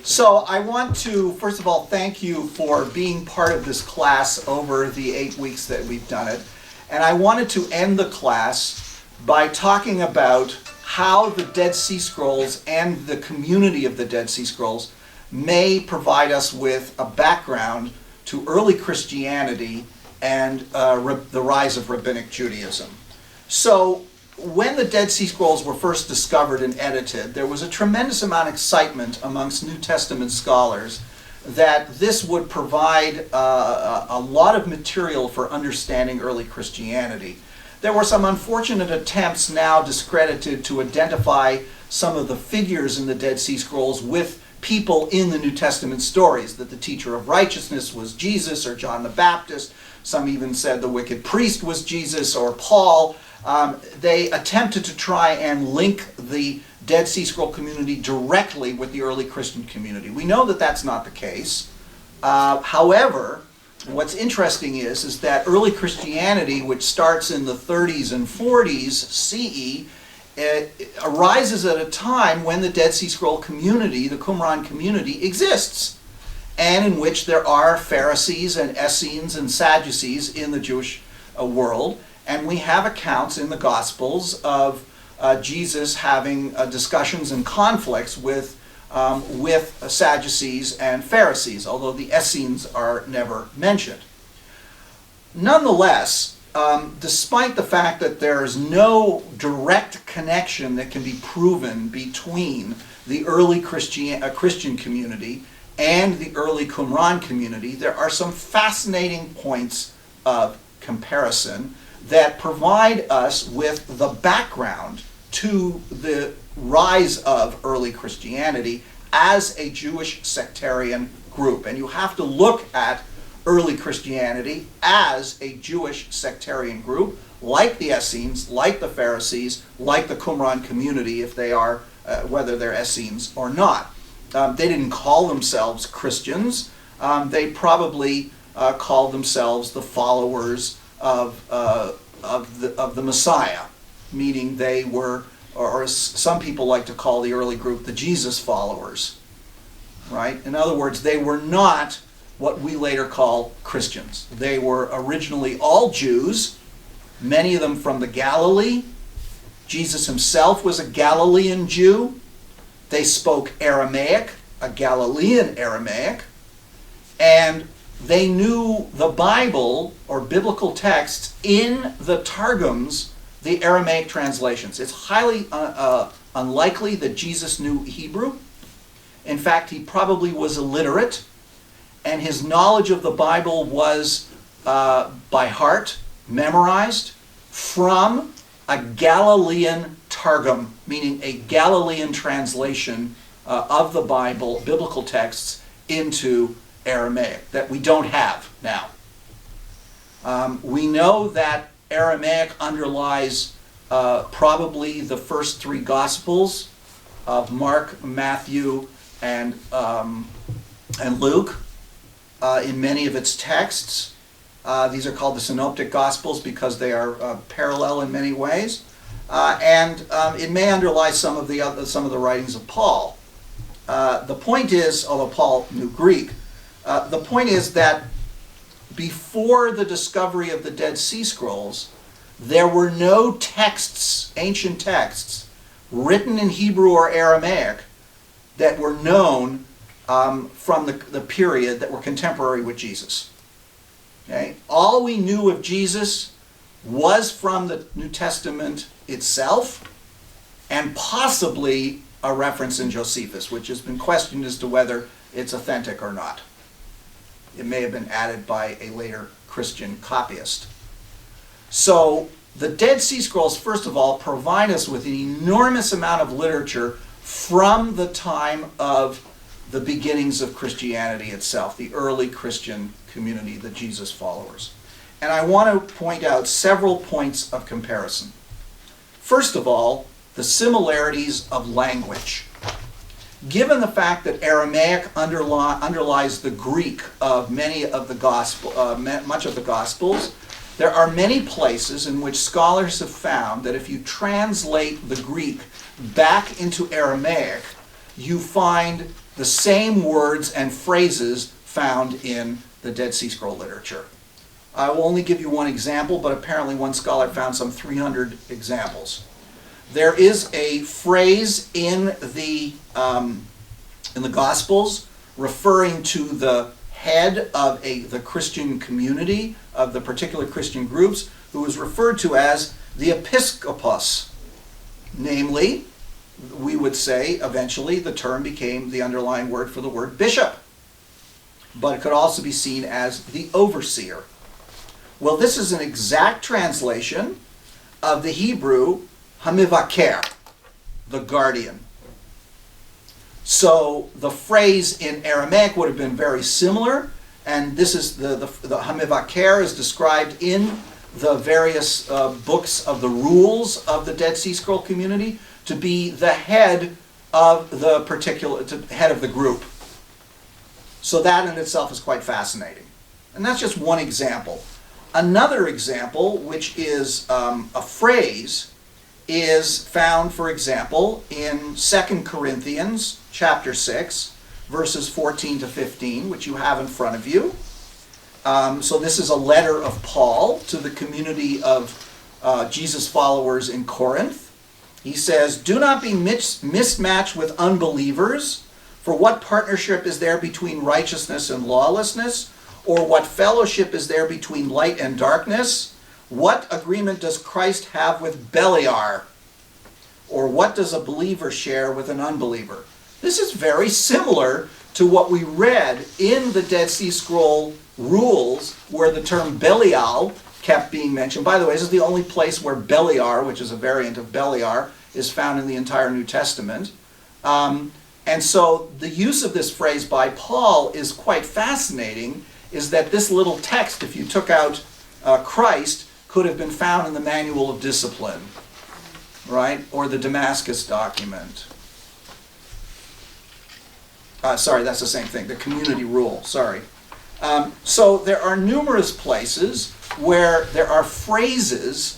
So I want to, first of all, thank you for being part of this class over the 8 weeks that we've done it. And I wanted to end the class by talking about how the Dead Sea Scrolls and the community of the Dead Sea Scrolls may provide us with a background to early Christianity and the rise of Rabbinic Judaism. So when the Dead Sea Scrolls were first discovered and edited, there was a tremendous amount of excitement amongst New Testament scholars that this would provide a lot of material for understanding early Christianity. There were some unfortunate attempts now discredited to identify some of the figures in the Dead Sea Scrolls with people in the New Testament stories, that the teacher of righteousness was Jesus or John the Baptist. Some even said the wicked priest was Jesus or Paul. They attempted to try and link the Dead Sea Scroll community directly with the early Christian community. We know that that's not the case. However, what's interesting is that early Christianity, which starts in the 30s and 40s CE, arises at a time when the Dead Sea Scroll community, the Qumran community, exists, and in which there are Pharisees and Essenes and Sadducees in the Jewish world. And we have accounts in the Gospels of Jesus having discussions and conflicts with Sadducees and Pharisees, although the Essenes are never mentioned. Nonetheless, despite the fact that there is no direct connection that can be proven between the early Christian community and the early Qumran community, there are some fascinating points of comparison that provide us with the background to the rise of early Christianity as a Jewish sectarian group. And you have to look at early Christianity as a Jewish sectarian group, like the Essenes, like the Pharisees, like the Qumran community, if they are, whether they're Essenes or not. They didn't call themselves Christians. They probably called themselves the followers of the Messiah, meaning they were, or as some people like to call the early group, the Jesus followers, right? In other words, they were not what we later call Christians. They were originally all Jews, many of them from the Galilee. Jesus himself was a Galilean Jew. They spoke Aramaic, a Galilean Aramaic, and they knew the Bible or biblical texts in the Targums, the Aramaic translations. It's highly unlikely that Jesus knew Hebrew. In fact, he probably was illiterate, and his knowledge of the Bible was by heart, memorized from a Galilean Targum, meaning a Galilean translation of the Bible, biblical texts, into Aramaic that we don't have now. We know that Aramaic underlies probably the first three Gospels of Mark, Matthew, and Luke in many of its texts. These are called the Synoptic Gospels because they are parallel in many ways, and it may underlie some of the writings of Paul. The point is, although Paul knew Greek, the point is that before the discovery of the Dead Sea Scrolls, there were no texts, ancient texts, written in Hebrew or Aramaic that were known from the period that were contemporary with Jesus. Okay? All we knew of Jesus was from the New Testament itself, and possibly a reference in Josephus, which has been questioned as to whether it's authentic or not. It may have been added by a later Christian copyist. So the Dead Sea Scrolls, first of all, provide us with an enormous amount of literature from the time of the beginnings of Christianity itself, the early Christian community, the Jesus followers. And I want to point out several points of comparison. First of all, the similarities of language. Given the fact that Aramaic underlies the Greek of many of the much of the Gospels, there are many places in which scholars have found that if you translate the Greek back into Aramaic, you find the same words and phrases found in the Dead Sea Scroll literature. I will only give you one example, but apparently one scholar found some 300 examples. There is a phrase in the Gospels referring to the head of the Christian community, of the particular Christian groups, who is referred to as the episkopos. Namely, we would say eventually the term became the underlying word for the word bishop. But it could also be seen as the overseer. Well, this is an exact translation of the Hebrew hamivaker, the guardian. So the phrase in Aramaic would have been very similar, and this is the hamivaker is described in the various books of the rules of the Dead Sea Scroll community to be the head of the particular, head of the group. So that in itself is quite fascinating. And that's just one example. Another example, which is a phrase, is found, for example, in 2 Corinthians chapter 6, verses 14 to 15, which you have in front of you. So this is a letter of Paul to the community of Jesus followers in Corinth. He says, "Do not be mismatched with unbelievers, for what partnership is there between righteousness and lawlessness? Or what fellowship is there between light and darkness? What agreement does Christ have with Beliar? Or what does a believer share with an unbeliever?" This is very similar to what we read in the Dead Sea Scroll rules, where the term Belial kept being mentioned. By the way, this is the only place where Beliar, which is a variant of Beliar, is found in the entire New Testament. And so the use of this phrase by Paul is quite fascinating, is that this little text, if you took out Christ, could have been found in the Manual of Discipline, right? Or the Damascus document. Sorry, that's the same thing, the community rule, sorry. So there are numerous places where there are phrases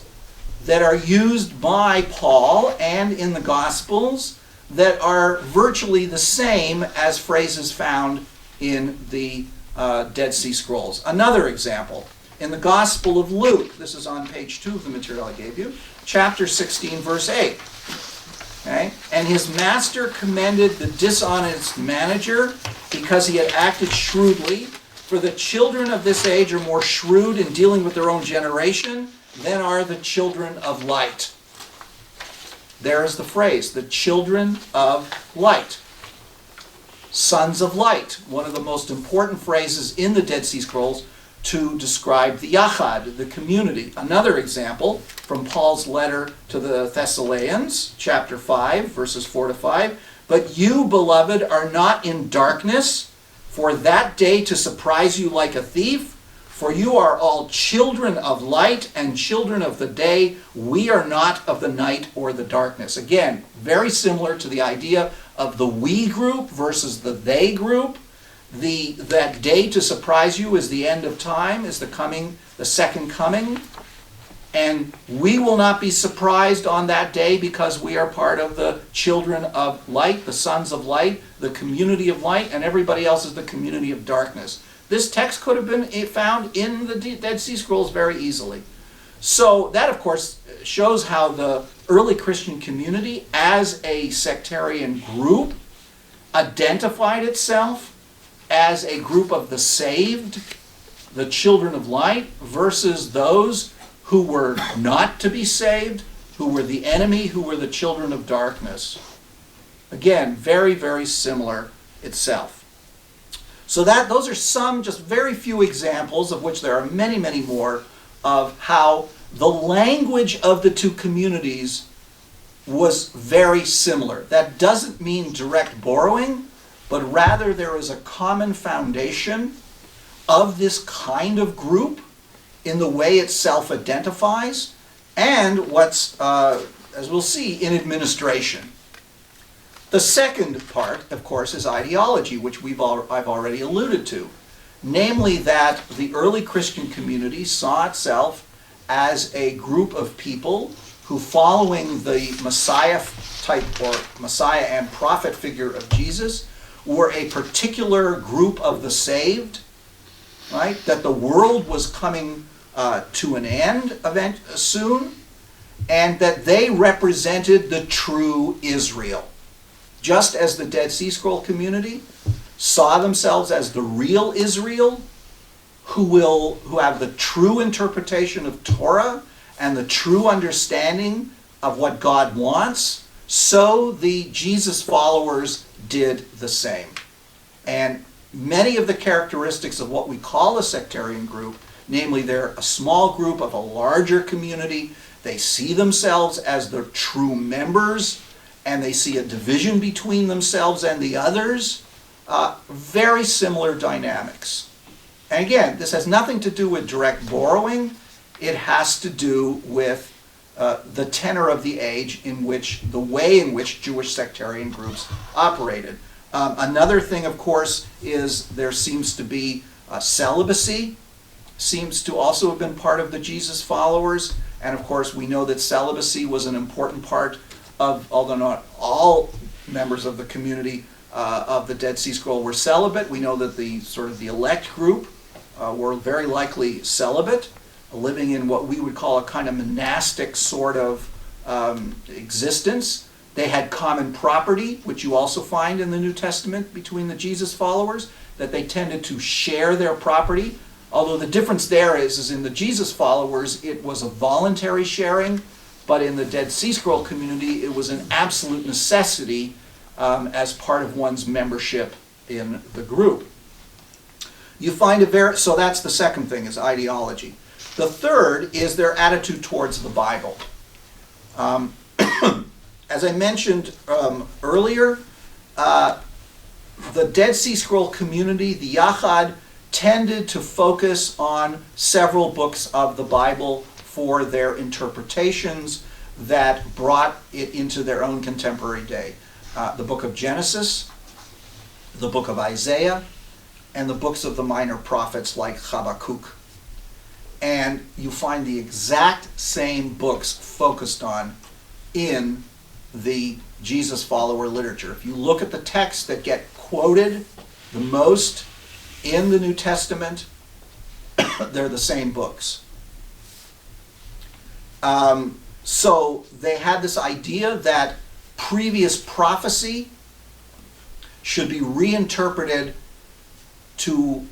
that are used by Paul and in the Gospels that are virtually the same as phrases found in the Dead Sea Scrolls. Another example, in the Gospel of Luke, this is on page 2 of the material I gave you, chapter 16, verse 8. Okay? "And his master commended the dishonest manager because he had acted shrewdly. For the children of this age are more shrewd in dealing with their own generation than are the children of light." There is the phrase, the children of light. Sons of light, one of the most important phrases in the Dead Sea Scrolls to describe the Yachad, the community. Another example from Paul's letter to the Thessalonians, chapter 5, verses 4 to 5. "But you, beloved, are not in darkness, for that day to surprise you like a thief. For you are all children of light and children of the day. We are not of the night or the darkness." Again, very similar to the idea of the we group versus the they group. That day to surprise you is the end of time, is the second coming. And we will not be surprised on that day because we are part of the children of light, the sons of light, the community of light, and everybody else is the community of darkness. This text could have been found in the Dead Sea Scrolls very easily. So that, of course, shows how the early Christian community, as a sectarian group, identified itself as a group of the saved, the children of light, versus those who were not to be saved, who were the enemy, who were the children of darkness. Again, very, very similar itself. So those are some, just very few examples, of which there are many, many more, of how the language of the two communities was very similar. That doesn't mean direct borrowing, but rather there is a common foundation of this kind of group in the way it self-identifies, and what's, as we'll see, in administration. The second part, of course, is ideology, which I've already alluded to. Namely that the early Christian community saw itself as a group of people who, following the Messiah type or Messiah and prophet figure of Jesus, were a particular group of the saved, right? That the world was coming to an end soon, and that they represented the true Israel. Just as the Dead Sea Scroll community saw themselves as the real Israel, who have the true interpretation of Torah and the true understanding of what God wants, so the Jesus followers did the same. And many of the characteristics of what we call a sectarian group, namely they're a small group of a larger community, they see themselves as the true members, and they see a division between themselves and the others, very similar dynamics. And again, this has nothing to do with direct borrowing. It has to do with the tenor of the age the way in which Jewish sectarian groups operated. Another thing, of course, is there seems to be celibacy, seems to also have been part of the Jesus followers. And of course, we know that celibacy was an important part of, although not all members of the community of the Dead Sea Scroll were celibate. We know that the elect group were very likely celibate, living in what we would call a kind of monastic sort of existence. They had common property, which you also find in the New Testament between the Jesus followers, that they tended to share their property. Although the difference there is in the Jesus followers, it was a voluntary sharing, but in the Dead Sea Scroll community, it was an absolute necessity as part of one's membership in the group. You find so that's the second thing, is ideology. The third is their attitude towards the Bible. As I mentioned earlier, the Dead Sea Scroll community, the Yachad, tended to focus on several books of the Bible for their interpretations that brought it into their own contemporary day. The book of Genesis, the book of Isaiah, and the books of the minor prophets like Habakkuk. And you find the exact same books focused on in the Jesus follower literature. If you look at the texts that get quoted the most in the New Testament, they're the same books. So they had this idea that previous prophecy should be reinterpreted to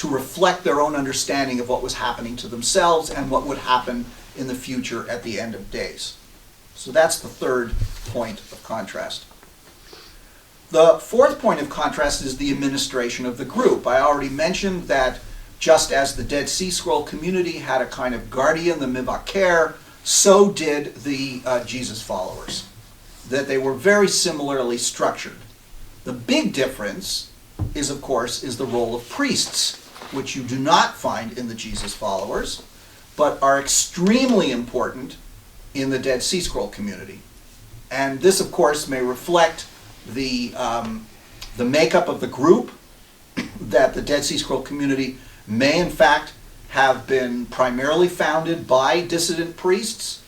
reflect their own understanding of what was happening to themselves and what would happen in the future at the end of days. So that's the third point of contrast. The fourth point of contrast is the administration of the group. I already mentioned that just as the Dead Sea Scroll community had a kind of guardian, the Mivaker, so did the Jesus followers. That they were very similarly structured. The big difference is, of course, the role of priests, which you do not find in the Jesus followers, but are extremely important in the Dead Sea Scroll community. And this, of course, may reflect the makeup of the group, that the Dead Sea Scroll community may in fact have been primarily founded by dissident priests,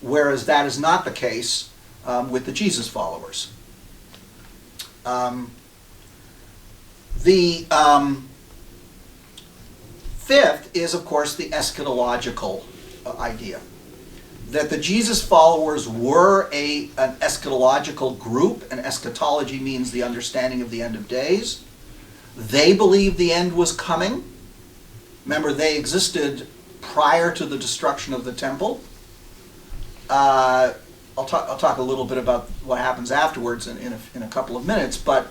whereas that is not the case with the Jesus followers. The fifth is, of course, the eschatological idea. That the Jesus followers were an eschatological group, and eschatology means the understanding of the end of days. They believed the end was coming. Remember, they existed prior to the destruction of the temple. I'll talk a little bit about what happens afterwards in a couple of minutes, but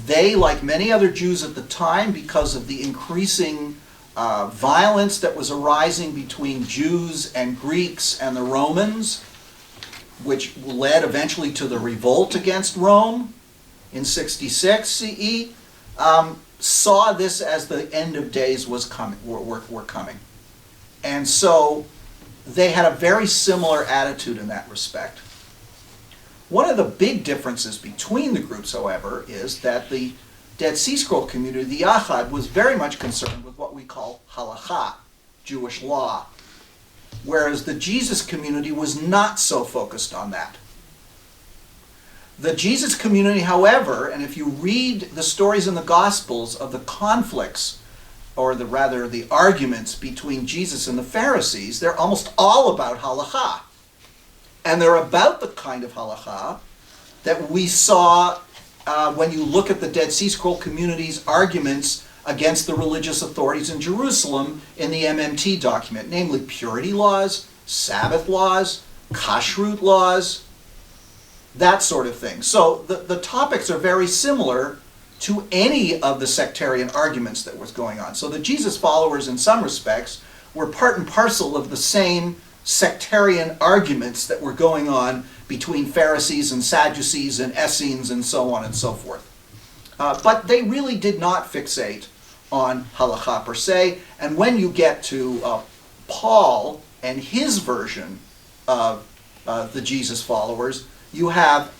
they, like many other Jews at the time, because of the increasing violence that was arising between Jews and Greeks and the Romans, which led eventually to the revolt against Rome in 66 CE, saw this as the end of days was coming, were coming. And so they had a very similar attitude in that respect. One of the big differences between the groups, however, is that the Dead Sea Scroll community, the Yachad, was very much concerned with what we call halakha, Jewish law, whereas the Jesus community was not so focused on that. The Jesus community, however, and if you read the stories in the Gospels of the conflicts, or the arguments between Jesus and the Pharisees, they're almost all about halakha. And they're about the kind of halakha that we saw when you look at the Dead Sea Scroll community's arguments against the religious authorities in Jerusalem in the MMT document, namely purity laws, Sabbath laws, kashrut laws, that sort of thing. So the topics are very similar to any of the sectarian arguments that was going on. So the Jesus followers, in some respects, were part and parcel of the same sectarian arguments that were going on between Pharisees and Sadducees and Essenes and so on and so forth. But they really did not fixate on halakha per se. And when you get to Paul and his version of the Jesus followers, you have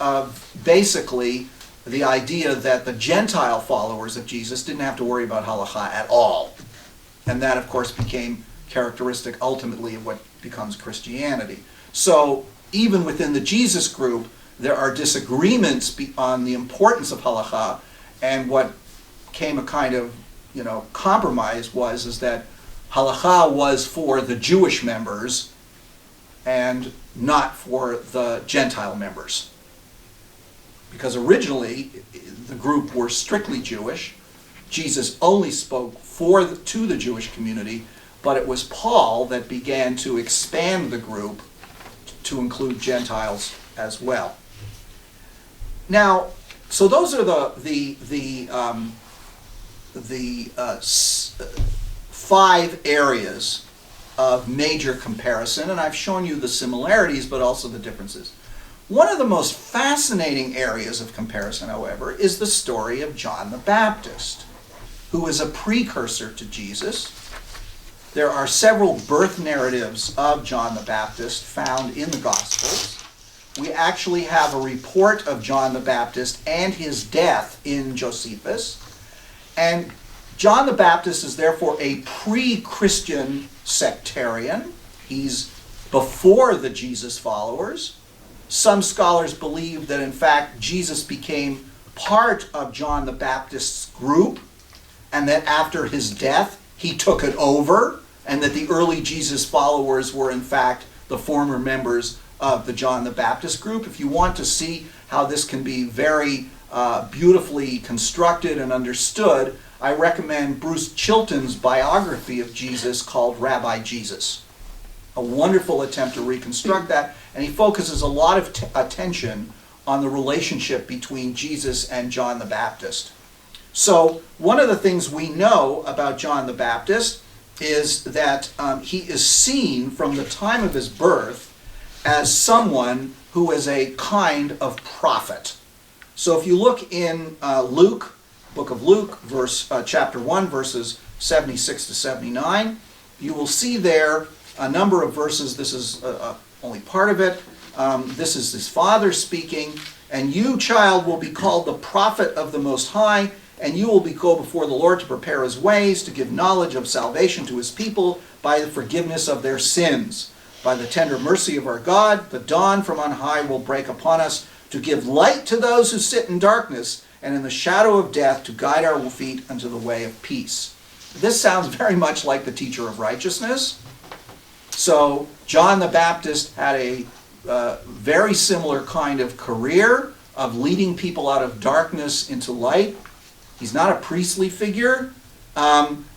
basically the idea that the Gentile followers of Jesus didn't have to worry about halakha at all. And that, of course, became characteristic ultimately of what becomes Christianity. So even within the Jesus group, there are disagreements on the importance of halakha, and what came a kind of compromise is that halakha was for the Jewish members and not for the Gentile members. Because originally, the group were strictly Jewish. Jesus only spoke to the Jewish community, but it was Paul that began to expand the group to include Gentiles as well. Now, so those are the 5 areas of major comparison, and I've shown you the similarities, but also the differences. One of the most fascinating areas of comparison, however, is the story of John the Baptist, who is a precursor to Jesus. There are several birth narratives of John the Baptist found in the Gospels. We actually have a report of John the Baptist and his death in Josephus. And John the Baptist is therefore a pre-Christian sectarian. He's before the Jesus followers. Some scholars believe that, in fact, Jesus became part of John the Baptist's group, and that after his death, he took it over, and that the early Jesus followers were, in fact, the former members of the John the Baptist group. If you want to see how this can be very beautifully constructed and understood, I recommend Bruce Chilton's biography of Jesus called Rabbi Jesus. A wonderful attempt to reconstruct that, and he focuses a lot of attention on the relationship between Jesus and John the Baptist. So one of the things we know about John the Baptist is that he is seen from the time of his birth as someone who is a kind of prophet. So if you look in Luke, book of Luke, chapter 1, verses 76 to 79, you will see there a number of verses. This is only part of it. This is his father speaking. And you, child, will be called the prophet of the Most High, and you will go before the Lord to prepare his ways, to give knowledge of salvation to his people by the forgiveness of their sins. By the tender mercy of our God, the dawn from on high will break upon us, to give light to those who sit in darkness, and in the shadow of death to guide our feet unto the way of peace. This sounds very much like the teacher of righteousness. So John the Baptist had a very similar kind of career of leading people out of darkness into light. He's not a priestly figure.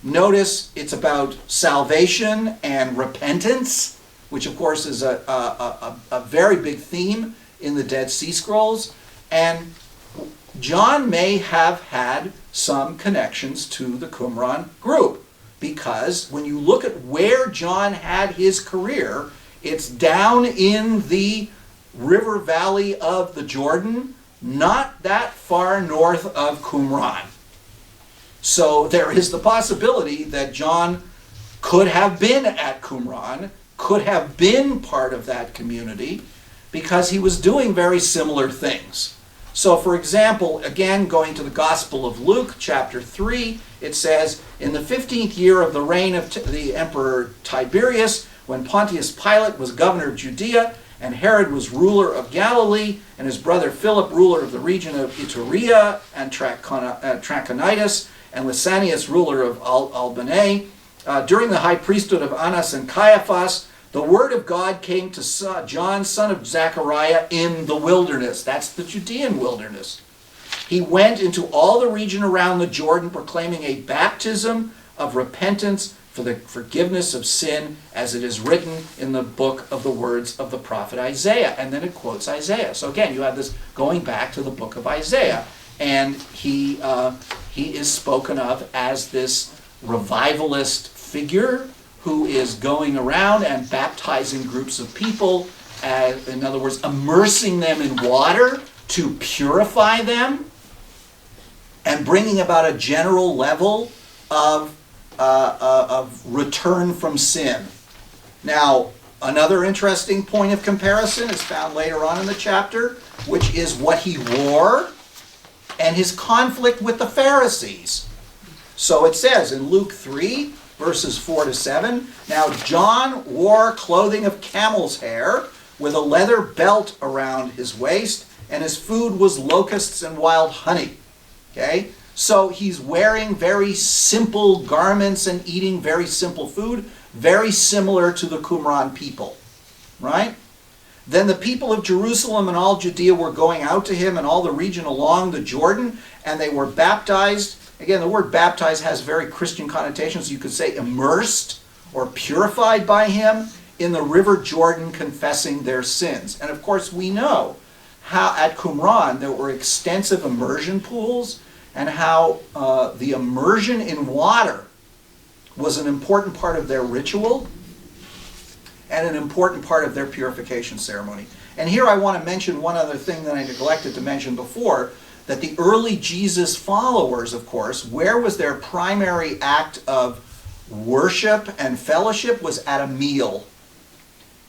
Notice it's about salvation and repentance, which of course is a very big theme in the Dead Sea Scrolls. And John may have had some connections to the Qumran group, because when you look at where John had his career, it's down in the river valley of the Jordan, not that far north of Qumran. So there is the possibility that John could have been at Qumran, could have been part of that community, because he was doing very similar things. So for example, again, going to the Gospel of Luke, chapter 3, it says, in the 15th year of the reign of the Emperor Tiberius, when Pontius Pilate was governor of Judea, And Herod was ruler of Galilee, and his brother Philip ruler of the region of Iturea and Trachonitis, and Lysanias ruler of Albanae. During the high priesthood of Annas and Caiaphas, the word of God came to John, son of Zechariah, in the wilderness. That's the Judean wilderness. He went into all the region around the Jordan, proclaiming a baptism of repentance for the forgiveness of sin, as it is written in the book of the words of the prophet Isaiah. And then it quotes Isaiah. So again, you have this going back to the book of Isaiah. And he is spoken of as this revivalist figure who is going around and baptizing groups of people, in other words, immersing them in water to purify them, and bringing about a general level of return from sin. Now, another interesting point of comparison is found later on in the chapter, which is what he wore and his conflict with the Pharisees. So it says in Luke 3, verses 4 to 7, "Now John wore clothing of camel's hair with a leather belt around his waist, and his food was locusts and wild honey." Okay? So he's wearing very simple garments and eating very simple food, very similar to the Qumran people. Right? Then the people of Jerusalem and all Judea were going out to him and all the region along the Jordan, and they were baptized. Again, the word baptized has very Christian connotations. You could say immersed or purified by him in the river Jordan, confessing their sins. And of course, we know how at Qumran there were extensive immersion pools, and how the immersion in water was an important part of their ritual and an important part of their purification ceremony. And here I want to mention one other thing that I neglected to mention before, that the early Jesus followers, of course, where was their primary act of worship and fellowship? Was at a meal.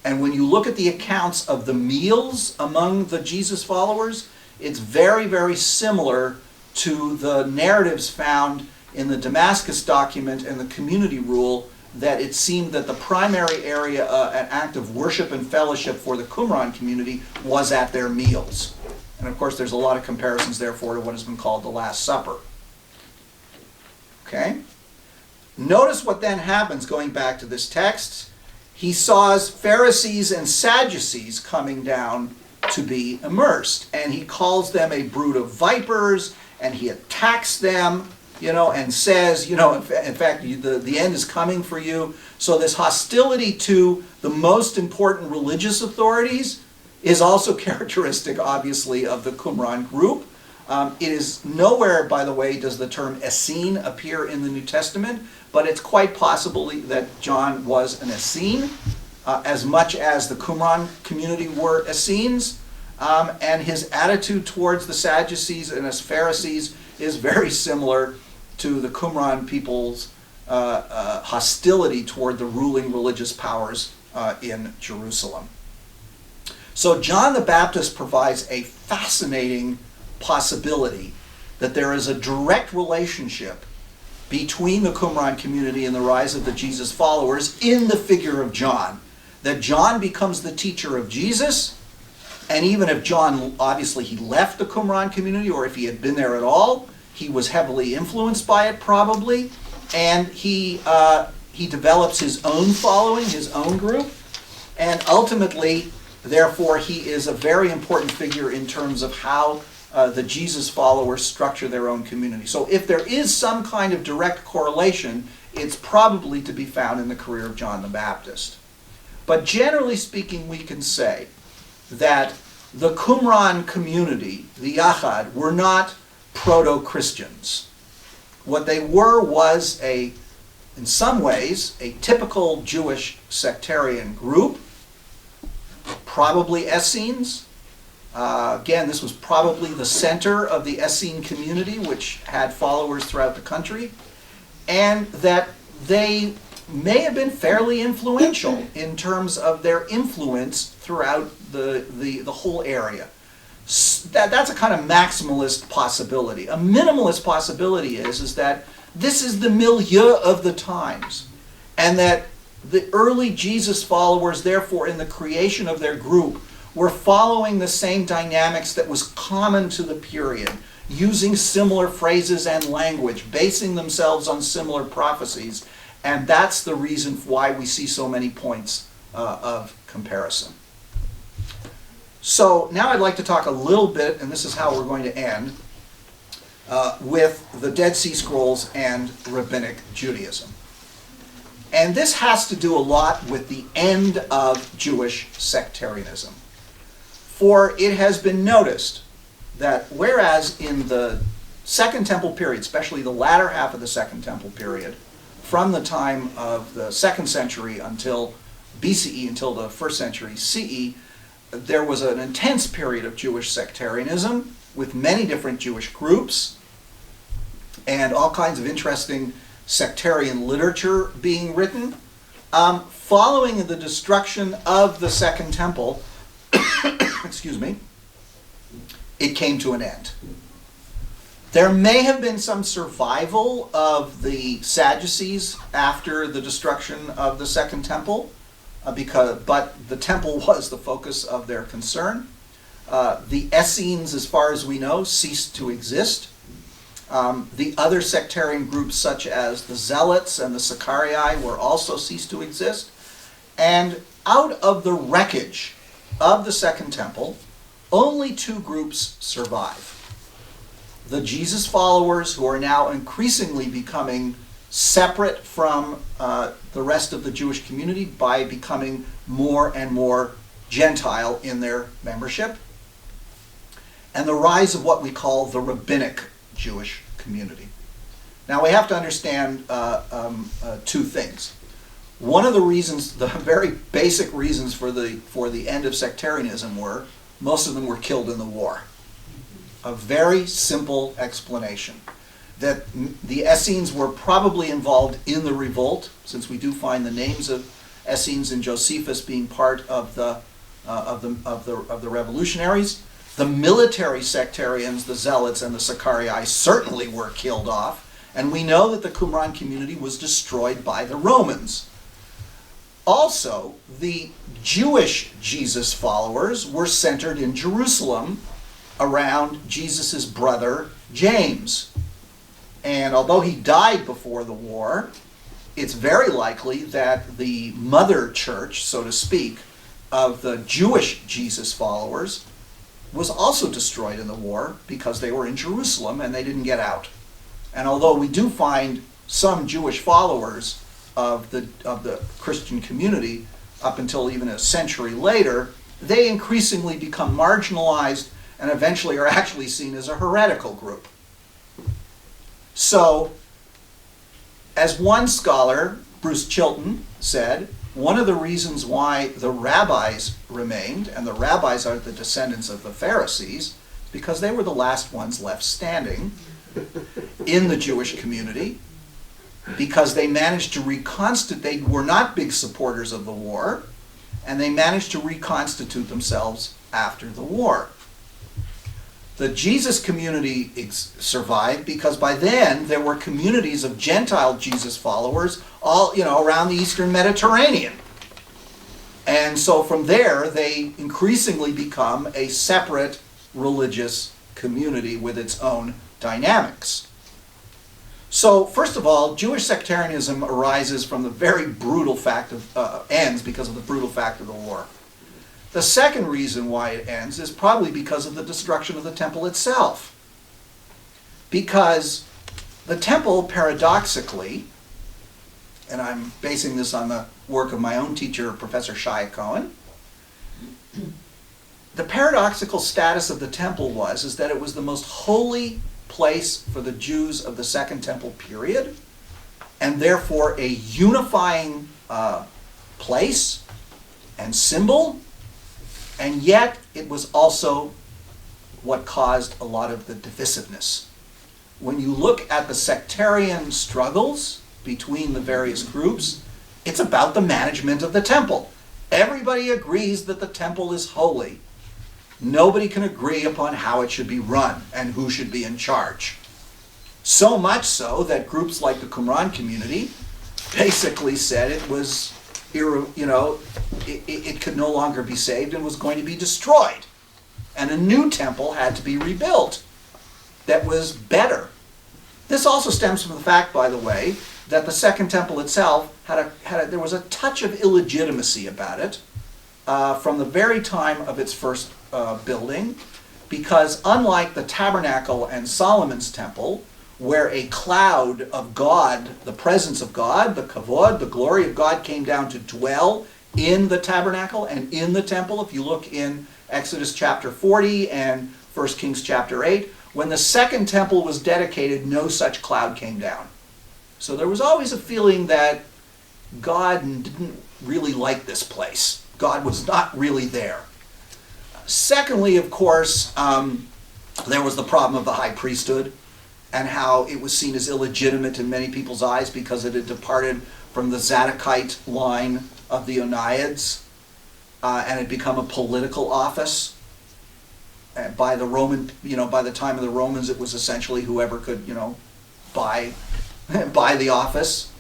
And when you look at the accounts of the meals among the Jesus followers, it's very, very similar to the narratives found in the Damascus document and the community rule, that it seemed that the primary area, an act of worship and fellowship for the Qumran community, was at their meals. And of course, there's a lot of comparisons, therefore, to what has been called the Last Supper. Okay? Notice what then happens, going back to this text. He saw Pharisees and Sadducees coming down to be immersed, and he calls them a brood of vipers, and he attacks them, and says, in fact, the end is coming for you. So this hostility to the most important religious authorities is also characteristic, obviously, of the Qumran group. It is nowhere, by the way, does the term Essene appear in the New Testament, but it's quite possible that John was an Essene, as much as the Qumran community were Essenes. And his attitude towards the Sadducees and his Pharisees is very similar to the Qumran people's hostility toward the ruling religious powers in Jerusalem. So John the Baptist provides a fascinating possibility that there is a direct relationship between the Qumran community and the rise of the Jesus followers in the figure of John. That John becomes the teacher of Jesus, and even if John, obviously he left the Qumran community, or if he had been there at all, he was heavily influenced by it probably, and he develops his own following, his own group, and ultimately, therefore, he is a very important figure in terms of how the Jesus followers structure their own community. So if there is some kind of direct correlation, it's probably to be found in the career of John the Baptist. But generally speaking, we can say that the Qumran community, the Yachad, were not proto-Christians. What they were was in some ways, a typical Jewish sectarian group, probably Essenes. Again, this was probably the center of the Essene community, which had followers throughout the country, and that they may have been fairly influential in terms of their influence throughout the whole area. That's a kind of maximalist possibility. A minimalist possibility is that this is the milieu of the times, and that The early Jesus followers, therefore, in the creation of their group, were following the same dynamics that was common to the period, using similar phrases and language, basing themselves on similar prophecies, and that's the reason why we see so many points of comparison. So now I'd like to talk a little bit, and this is how we're going to end, with the Dead Sea Scrolls and Rabbinic Judaism. And this has to do a lot with the end of Jewish sectarianism. For it has been noticed that whereas in the Second Temple period, especially the latter half of the Second Temple period, from the time of the 2nd century until BCE, until the 1st century CE, there was an intense period of Jewish sectarianism with many different Jewish groups and all kinds of interesting sectarian literature being written. Following the destruction of the Second Temple, excuse me, it came to an end. There may have been some survival of the Sadducees after the destruction of the Second Temple, but the temple was the focus of their concern. The Essenes, as far as we know, ceased to exist. The other sectarian groups, such as the Zealots and the Sicarii, were also ceased to exist. And out of the wreckage of the Second Temple, only 2 groups survive. The Jesus followers, who are now increasingly becoming separate from the rest of the Jewish community by becoming more and more Gentile in their membership, and the rise of what we call the Rabbinic Jewish community. Now we have to understand 2 things. One of the reasons, the very basic reasons for the end of sectarianism were, most of them were killed in the war. A very simple explanation. That the Essenes were probably involved in the revolt, since we do find the names of Essenes and Josephus being part of the revolutionaries. The military sectarians, the Zealots and the Sicarii, certainly were killed off, and we know that the Qumran community was destroyed by the Romans. Also, the Jewish Jesus followers were centered in Jerusalem around Jesus' brother James. And although he died before the war, it's very likely that the mother church, so to speak, of the Jewish Jesus followers was also destroyed in the war because they were in Jerusalem and they didn't get out. And although we do find some Jewish followers of the Christian community up until even a century later, they increasingly become marginalized and eventually are actually seen as a heretical group. So, as one scholar, Bruce Chilton, said, one of the reasons why the rabbis remained, and the rabbis are the descendants of the Pharisees, because they were the last ones left standing in the Jewish community, because they managed to reconstitute, they were not big supporters of the war, and they managed to reconstitute themselves after the war. The Jesus community survived because by then there were communities of Gentile Jesus followers all, around the Eastern Mediterranean. And so from there they increasingly become a separate religious community with its own dynamics. So first of all, Jewish sectarianism arises from the very brutal fact of, ends because of the brutal fact of the war. The second reason why it ends is probably because of the destruction of the temple itself. Because the temple, paradoxically, and I'm basing this on the work of my own teacher, Professor Shia Cohen, the paradoxical status of the temple is that it was the most holy place for the Jews of the Second Temple period, and therefore a unifying place and symbol. And yet, it was also what caused a lot of the divisiveness. When you look at the sectarian struggles between the various groups, it's about the management of the temple. Everybody agrees that the temple is holy. Nobody can agree upon how it should be run and who should be in charge. So much so that groups like the Qumran community basically said it was it could no longer be saved and was going to be destroyed. And a new temple had to be rebuilt that was better. This also stems from the fact, by the way, that the Second Temple itself there was a touch of illegitimacy about it from the very time of its first building, because unlike the Tabernacle and Solomon's Temple, where a cloud of God, the presence of God, the kavod, the glory of God came down to dwell in the tabernacle and in the temple. If you look in Exodus chapter 40 and 1 Kings chapter 8, when the second temple was dedicated, no such cloud came down. So there was always a feeling that God didn't really like this place. God was not really there. Secondly, of course, there was the problem of the high priesthood, and how it was seen as illegitimate in many people's eyes because it had departed from the Zadokite line of the Oneids and had become a political office. By the Roman, by the time of the Romans, it was essentially whoever could, buy the office.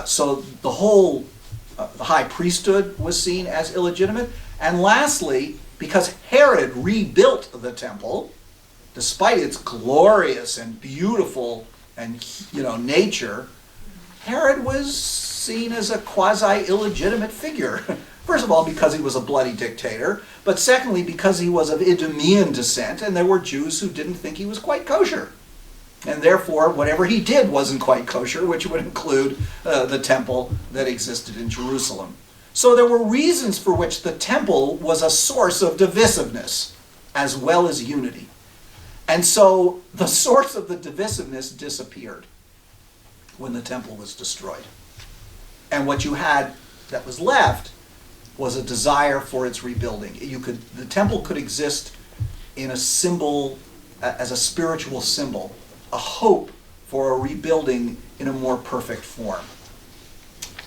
So the whole the high priesthood was seen as illegitimate. And lastly, because Herod rebuilt the temple, despite its glorious and beautiful and nature, Herod was seen as a quasi-illegitimate figure. First of all, because he was a bloody dictator, but secondly, because he was of Idumean descent, and there were Jews who didn't think he was quite kosher. And therefore, whatever he did wasn't quite kosher, which would include the temple that existed in Jerusalem. So there were reasons for which the temple was a source of divisiveness as well as unity. And so the source of the divisiveness disappeared when the temple was destroyed. And what you had that was left was a desire for its rebuilding. The temple could exist in a symbol, as a spiritual symbol, a hope for a rebuilding in a more perfect form.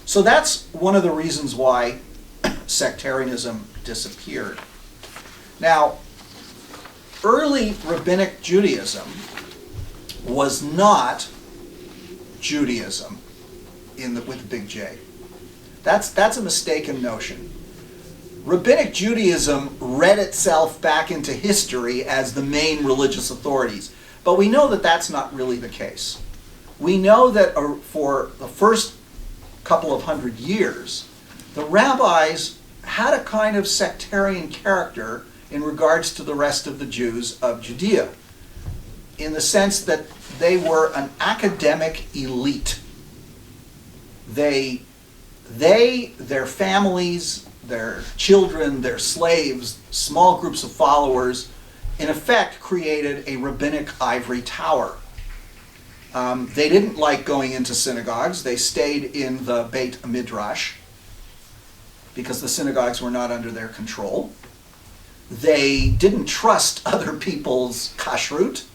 So that's one of the reasons why sectarianism disappeared. Now, early Rabbinic Judaism was not Judaism with the big J. That's a mistaken notion. Rabbinic Judaism read itself back into history as the main religious authorities, but we know that that's not really the case. We know that for the first couple of hundred years, the rabbis had a kind of sectarian character in regards to the rest of the Jews of Judea, in the sense that they were an academic elite. Their families, their children, their slaves, small groups of followers, in effect created a rabbinic ivory tower. They didn't like going into synagogues. They stayed in the Beit Midrash because the synagogues were not under their control. They didn't trust other people's kashrut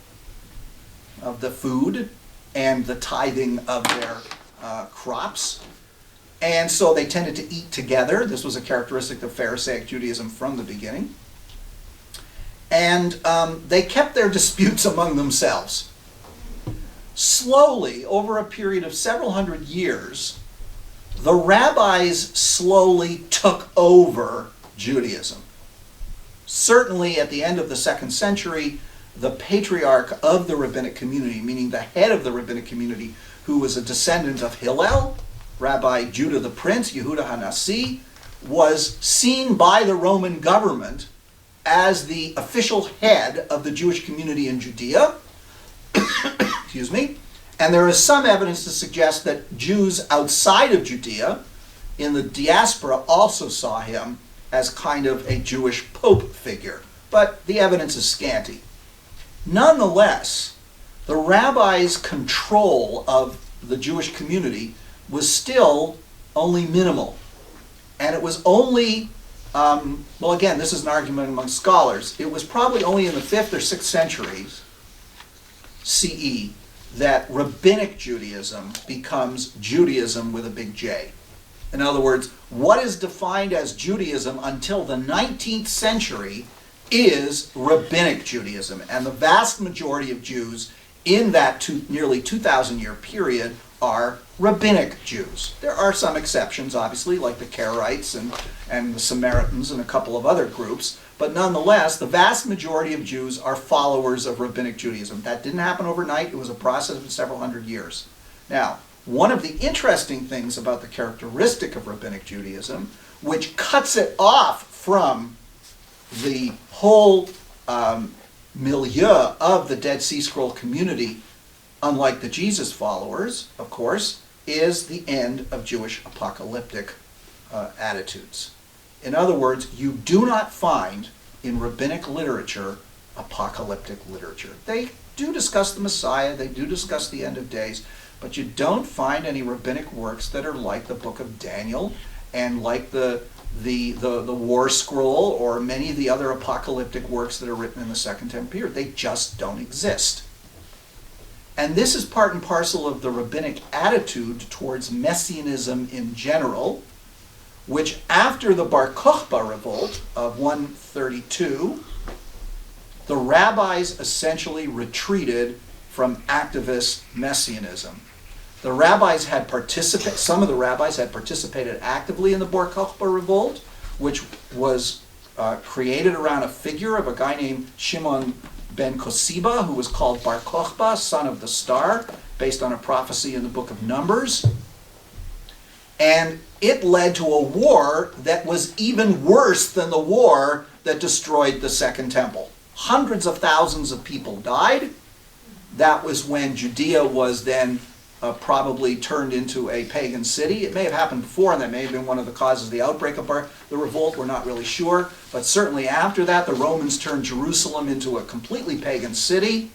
of the food and the tithing of their crops. And so they tended to eat together. This was a characteristic of Pharisaic Judaism from the beginning. And they kept their disputes among themselves. Slowly, over a period of several hundred years, the rabbis slowly took over Judaism. Certainly at the end of the 2nd century, the patriarch of the rabbinic community, meaning the head of the rabbinic community, who was a descendant of Hillel, Rabbi Judah the Prince, Yehuda HaNasi, was seen by the Roman government as the official head of the Jewish community in Judea. Excuse me. And there is some evidence to suggest that Jews outside of Judea in the diaspora also saw him as kind of a Jewish pope figure. But the evidence is scanty. Nonetheless, the rabbis' control of the Jewish community was still only minimal. And it was only, well again, this is an argument among scholars, it was probably only in the 5th or 6th centuries CE that Rabbinic Judaism becomes Judaism with a big J. In other words, what is defined as Judaism until the 19th century is Rabbinic Judaism. And the vast majority of Jews in that nearly 2,000 year period are Rabbinic Jews. There are some exceptions, obviously, like the Karaites and the Samaritans and a couple of other groups, but nonetheless, the vast majority of Jews are followers of Rabbinic Judaism. That didn't happen overnight. It was a process of several hundred years. Now, one of the interesting things about the characteristic of Rabbinic Judaism, which cuts it off from the whole milieu of the Dead Sea Scroll community, unlike the Jesus followers, of course, is the end of Jewish apocalyptic attitudes. In other words, you do not find in rabbinic literature apocalyptic literature. They do discuss the Messiah, they do discuss the end of days, but you don't find any rabbinic works that are like the book of Daniel and like the War Scroll or many of the other apocalyptic works that are written in the Second Temple period. They just don't exist. And this is part and parcel of the rabbinic attitude towards Messianism in general, which after the Bar Kokhba revolt of 132, the rabbis essentially retreated from activist Messianism. The rabbis had some of the rabbis had participated actively in the Bar Kokhba revolt, which was created around a figure of a guy named Shimon ben Kosiba, who was called Bar Kokhba, son of the star, based on a prophecy in the book of Numbers. And it led to a war that was even worse than the war that destroyed the Second Temple. Hundreds of thousands of people died. That was when Judea was then probably turned into a pagan city. It may have happened before, and that may have been one of the causes of the outbreak of the revolt. We're not really sure. But certainly after that, the Romans turned Jerusalem into a completely pagan city,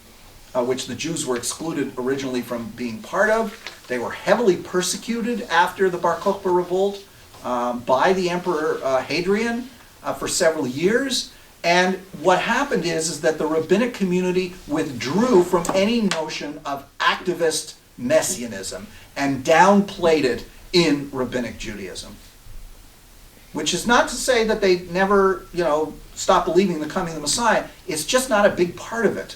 which the Jews were excluded originally from being part of. They were heavily persecuted after the Bar Kokhba revolt by the Emperor Hadrian for several years. And what happened is that the rabbinic community withdrew from any notion of activist Messianism and downplayed it in Rabbinic Judaism. Which is not to say that they never, stopped believing in the coming of the Messiah. It's just not a big part of it.